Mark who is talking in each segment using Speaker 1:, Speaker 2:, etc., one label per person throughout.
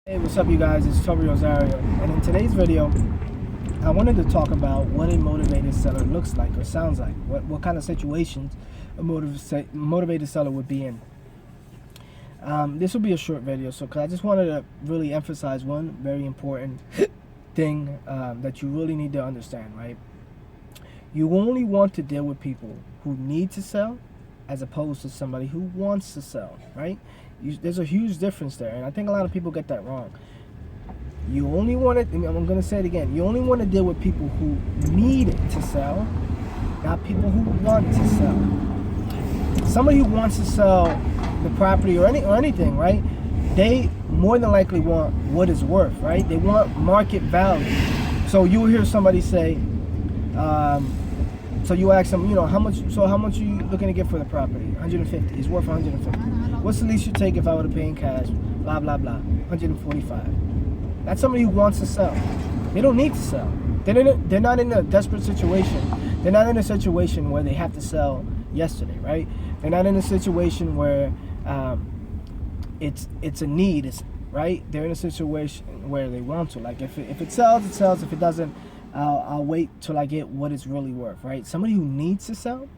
Speaker 1: Hey, what's up you guys? It's Toby Rosario, and in today's video I wanted to talk about what a motivated seller looks like or sounds like, what kind of situations a motivated seller would be in. This will be a short video, so cause I just wanted to really emphasize one very important thing that you really need to understand, right? You only want to deal with people who need to sell as opposed to somebody who wants to sell, right? There's a huge difference there, and I think a lot of people get that wrong. You only want to, I'm going to say it again, you only want to deal with people who need to sell, not people who want to sell. Somebody who wants to sell the property or anything, right? They more than likely want what it's worth, right? They want market value. So you'll hear somebody say, so you ask them, how much are you looking to get for the property? 150. It's worth 150. What's the least you take if I were to pay in cash? Blah, blah, blah. 145. That's somebody who wants to sell. They don't need to sell. They're not in a desperate situation. They're not in a situation where they have to sell yesterday, right? They're not in a situation where it's a need, right? They're in a situation where they want to. Like if it sells, it sells. If it doesn't, I'll wait till I get what it's really worth, right? Somebody who needs to sell,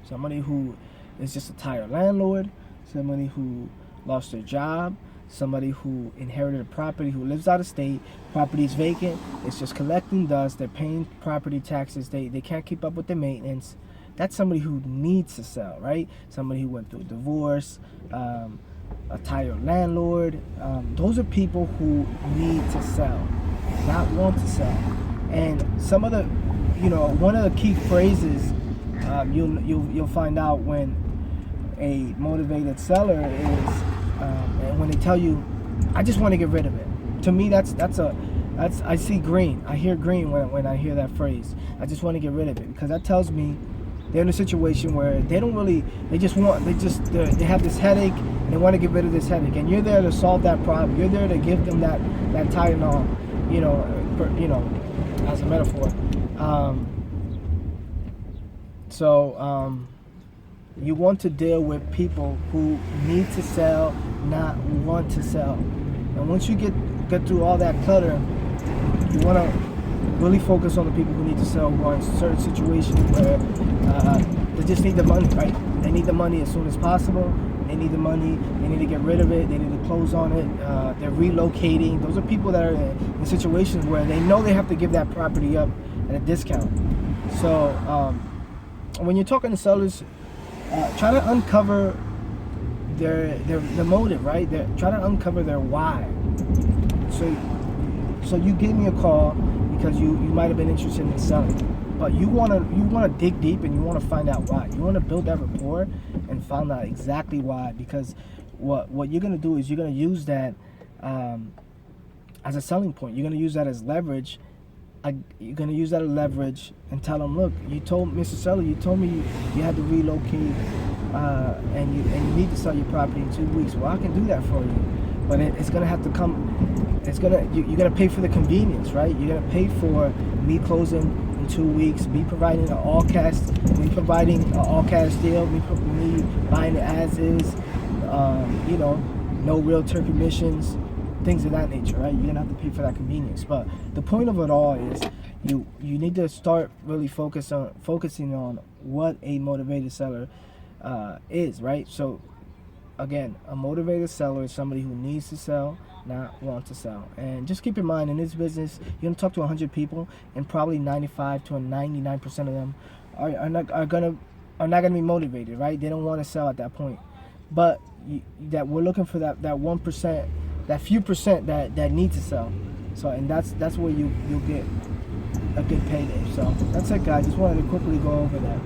Speaker 1: somebody who is just a tired landlord, somebody who lost their job, somebody who inherited a property, who lives out of state, property is vacant, it's just collecting dust, they're paying property taxes, they can't keep up with the maintenance. That's somebody who needs to sell, right? Somebody who went through a divorce, a tired landlord. Those are people who need to sell, not want to sell. And some of the, one of the key phrases you'll find out when a motivated seller is, and when they tell you, I just want to get rid of it. To me, that's I see green. I hear green when I hear that phrase. I just want to get rid of it, because that tells me they're in a situation where they have this headache and they want to get rid of this headache, and you're there to solve that problem. You're there to give them that Tylenol, as a metaphor. You want to deal with people who need to sell, not want to sell. And once you get through all that clutter, you want to really focus on the people who need to sell, who are in certain situations where they just need the money, right? They need the money as soon as possible. They need the money. They need to get rid of it. They need to close on it. They're relocating. Those are people that are in situations where they know they have to give that property up at a discount. So when you're talking to sellers, try to uncover their motive, right? Try to uncover their why. So you gave me a call because you might have been interested in selling. But you wanna dig deep, and you wanna find out why. You wanna build that rapport and find out exactly why. Because what you're gonna do is you're gonna use that as a selling point. You're gonna use that as leverage. You're gonna use that as leverage and tell them, look, you told Mr. Seller, you told me you had to relocate and you need to sell your property in 2 weeks. Well, I can do that for you, but it's gonna have to come. You're gonna pay for the convenience, right? You're gonna pay for me closing in 2 weeks, me providing an all cash deal, me buying it as is, no realtor commissions, things of that nature, right? You're gonna have to pay for that convenience. But the point of it all is you need to start really focusing on what a motivated seller is, right? So again, a motivated seller is somebody who needs to sell, not want to sell. And just keep in mind, in this business, you're gonna talk to 100 people, and probably 95 to 99% of them are not gonna be motivated, right? They don't want to sell at that point. But that we're looking for that 1%, that few percent that need to sell. So, and that's where you'll get a good payday. So that's it, guys. Just wanted to quickly go over that.